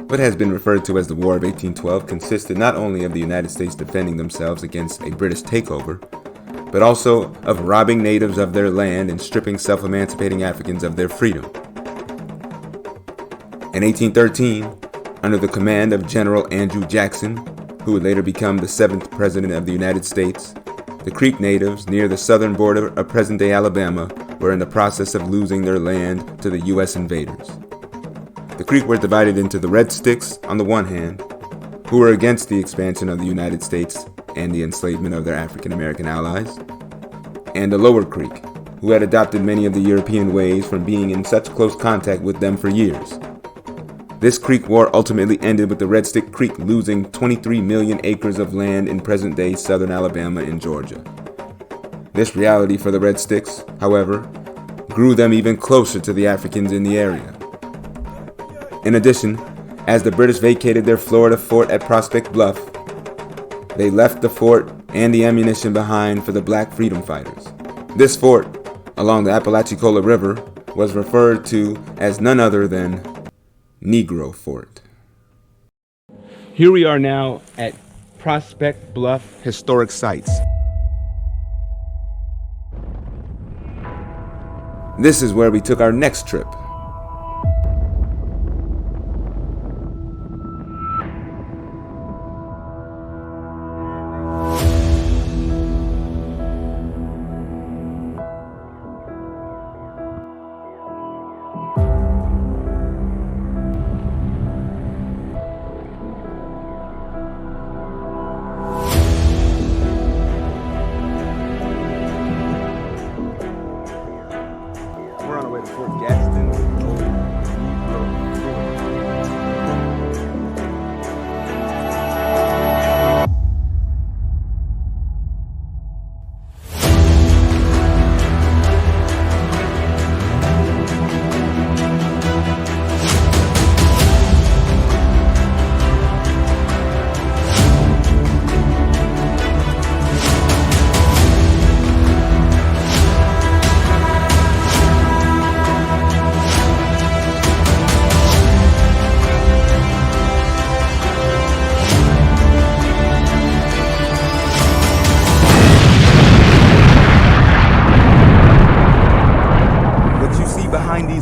What has been referred to as the War of 1812 consisted not only of the United States defending themselves against a British takeover, but also of robbing natives of their land and stripping self-emancipating Africans of their freedom. In 1813, under the command of General Andrew Jackson, who would later become the 7th President of the United States, the Creek natives near the southern border of present-day Alabama were in the process of losing their land to the U.S. invaders. The Creek were divided into the Red Sticks on the one hand, who were against the expansion of the United States and the enslavement of their African American allies, and the Lower Creek, who had adopted many of the European ways from being in such close contact with them for years. This Creek War ultimately ended with the Red Stick Creek losing 23 million acres of land in present-day southern Alabama and Georgia. This reality for the Red Sticks, however, grew them even closer to the Africans in the area. In addition, as the British vacated their Florida fort at Prospect Bluff, they left the fort and the ammunition behind for the black freedom fighters. This fort, along the Apalachicola River, was referred to as none other than Negro Fort. Here we are now at Prospect Bluff Historic Sites. This is where we took our next trip.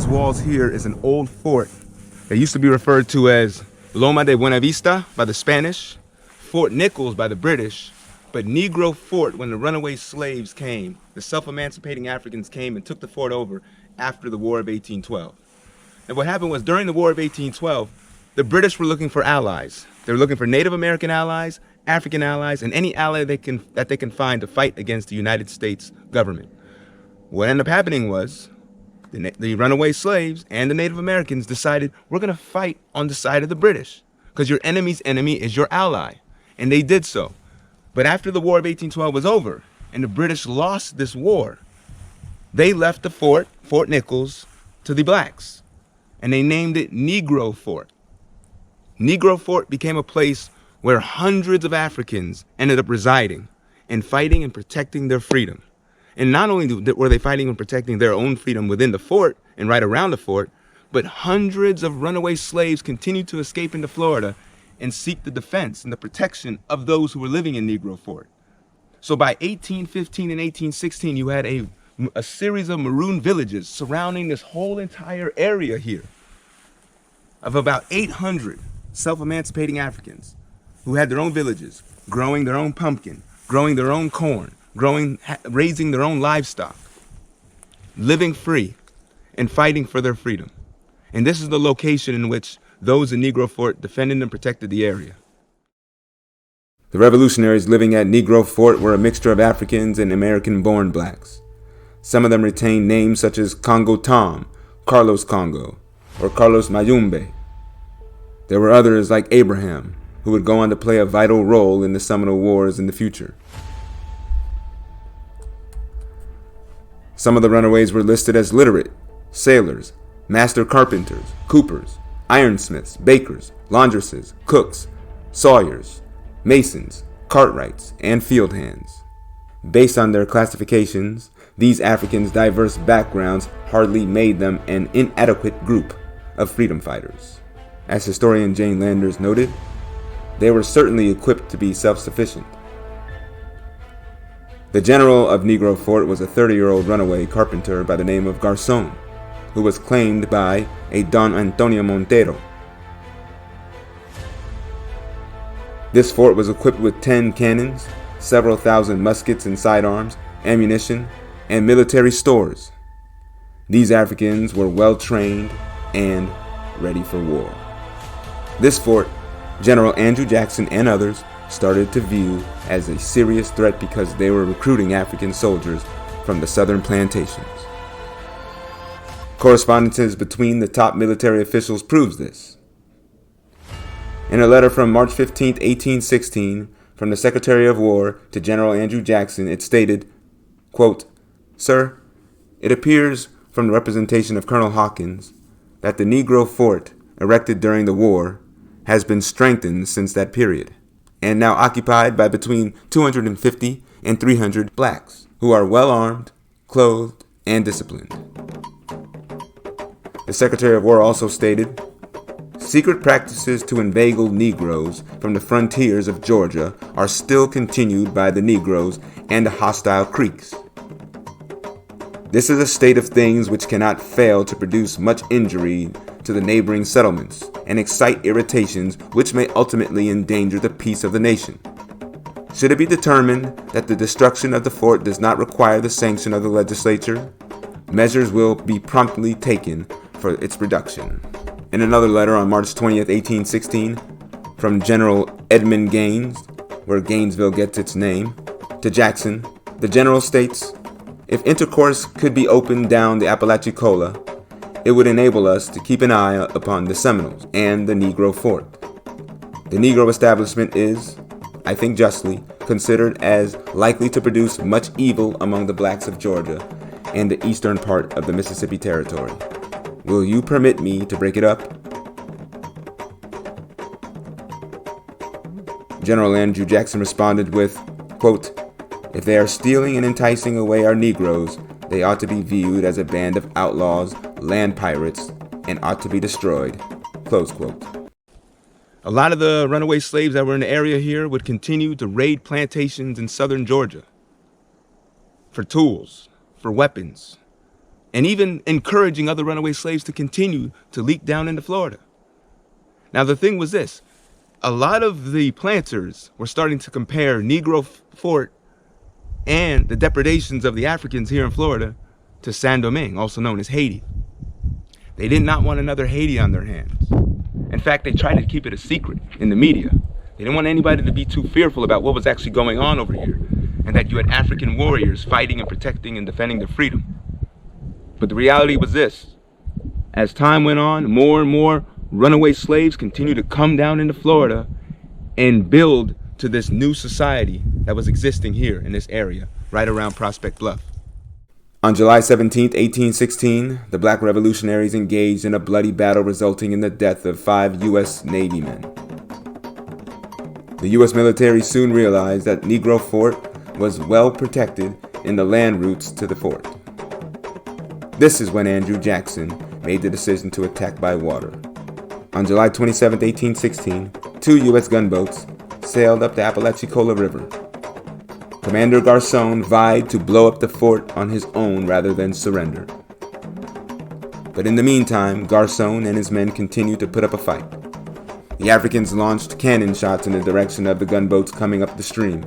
Walls here is an old fort that used to be referred to as Loma de Buena Vista by the Spanish, Fort Nichols by the British, but Negro Fort when the runaway slaves came, the self-emancipating Africans came and took the fort over after the War of 1812. And what happened was during the War of 1812, the British were looking for allies. They were looking for Native American allies, African allies, and any ally that they can find to fight against the United States government. What ended up happening was the runaway slaves and the Native Americans decided we're going to fight on the side of the British because your enemy's enemy is your ally. And they did so. But after the War of 1812 was over and the British lost this war, they left the fort, Fort Nichols, to the blacks. And they named it Negro Fort. Negro Fort became a place where hundreds of Africans ended up residing and fighting and protecting their freedom. And not only were they fighting and protecting their own freedom within the fort and right around the fort, but hundreds of runaway slaves continued to escape into Florida and seek the defense and the protection of those who were living in Negro Fort. So by 1815 and 1816, you had a series of Maroon villages surrounding this whole entire area here of about 800 self-emancipating Africans who had their own villages, growing their own pumpkin, growing their own corn, raising their own livestock, living free and fighting for their freedom. And this is the location in which those in Negro Fort defended and protected the area. The revolutionaries living at Negro Fort were a mixture of Africans and American-born blacks. Some of them retained names such as Congo Tom, Carlos Congo, or Carlos Mayumbe. There were others like Abraham, who would go on to play a vital role in the Seminole Wars in the future. Some of the runaways were listed as literate, sailors, master carpenters, coopers, ironsmiths, bakers, laundresses, cooks, sawyers, masons, cartwrights, and field hands. Based on their classifications, these Africans' diverse backgrounds hardly made them an inadequate group of freedom fighters. As historian Jane Landers noted, they were certainly equipped to be self-sufficient. The general of Negro Fort was a 30-year-old runaway carpenter by the name of Garçon, who was claimed by a Don Antonio Montero. This fort was equipped with 10 cannons, several thousand muskets and sidearms, ammunition, and military stores. These Africans were well trained and ready for war. This fort, General Andrew Jackson and others started to view as a serious threat because they were recruiting African soldiers from the southern plantations. Correspondences between the top military officials proves this. In a letter from March 15, 1816, from the Secretary of War to General Andrew Jackson, it stated, quote, "Sir, it appears from the representation of Colonel Hawkins that the Negro fort erected during the war has been strengthened since that period, and now occupied by between 250 and 300 blacks, who are well armed, clothed, and disciplined." The Secretary of War also stated, "Secret practices to inveigle Negroes from the frontiers of Georgia are still continued by the Negroes and the hostile Creeks. This is a state of things which cannot fail to produce much injury to the neighboring settlements and excite irritations which may ultimately endanger the peace of the nation. Should it be determined that the destruction of the fort does not require the sanction of the legislature, measures will be promptly taken for its reduction." In another letter on March 20th, 1816, from General Edmund Gaines, where Gainesville gets its name, to Jackson, the general states, "If intercourse could be opened down the Apalachicola, it would enable us to keep an eye upon the Seminoles and the Negro fort. The Negro establishment is, I think justly, considered as likely to produce much evil among the blacks of Georgia and the eastern part of the Mississippi Territory. Will you permit me to break it up?" General Andrew Jackson responded with, quote, "If they are stealing and enticing away our Negroes, they ought to be viewed as a band of outlaws, land pirates, and ought to be destroyed." Close quote. A lot of the runaway slaves that were in the area here would continue to raid plantations in southern Georgia for tools, for weapons, and even encouraging other runaway slaves to continue to leak down into Florida. Now, the thing was this. A lot of the planters were starting to compare Negro Fort and the depredations of the Africans here in Florida to Saint-Domingue, also known as Haiti. They did not want another Haiti on their hands. In fact, they tried to keep it a secret in the media. They didn't want anybody to be too fearful about what was actually going on over here, and that you had African warriors fighting and protecting and defending their freedom. But the reality was this. As time went on, more and more runaway slaves continued to come down into Florida and build to this new society that was existing here in this area, right around Prospect Bluff. On July 17, 1816, the black revolutionaries engaged in a bloody battle resulting in the death of 5 U.S. Navy men. The U.S. military soon realized that Negro Fort was well protected in the land routes to the fort. This is when Andrew Jackson made the decision to attack by water. On July 27, 1816, 2 U.S. gunboats sailed up the Apalachicola River. Commander Garçon vied to blow up the fort on his own rather than surrender. But in the meantime, Garçon and his men continued to put up a fight. The Africans launched cannon shots in the direction of the gunboats coming up the stream.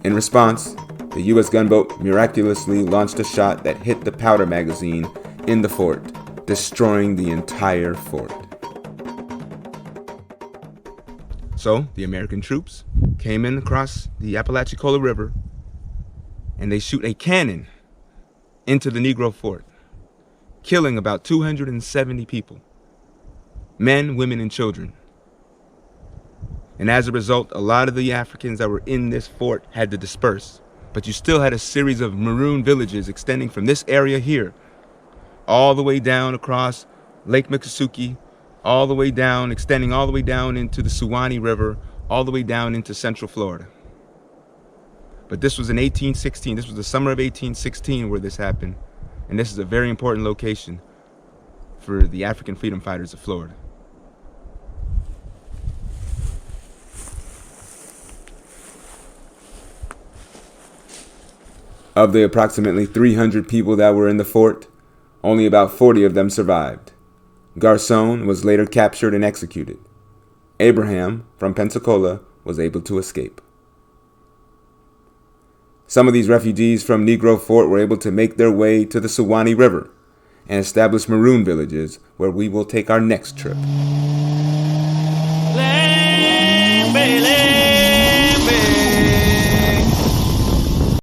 In response, the U.S. gunboat miraculously launched a shot that hit the powder magazine in the fort, destroying the entire fort. So the American troops came in across the Apalachicola River and they shoot a cannon into the Negro fort, killing about 270 people, men, women, and children. And as a result, a lot of the Africans that were in this fort had to disperse, but you still had a series of Maroon villages extending from this area here all the way down across Lake Miccosukee, all the way down, extending all the way down into the Suwannee River, all the way down into Central Florida. But this was in 1816. This was the summer of 1816 where this happened. And this is a very important location. for the African freedom fighters of Florida. Of the approximately 300 people that were in the fort, only about 40 of them survived. Garcon was later captured and executed. Abraham, from Pensacola, was able to escape. Some of these refugees from Negro Fort were able to make their way to the Suwannee River and establish Maroon villages, where we will take our next trip.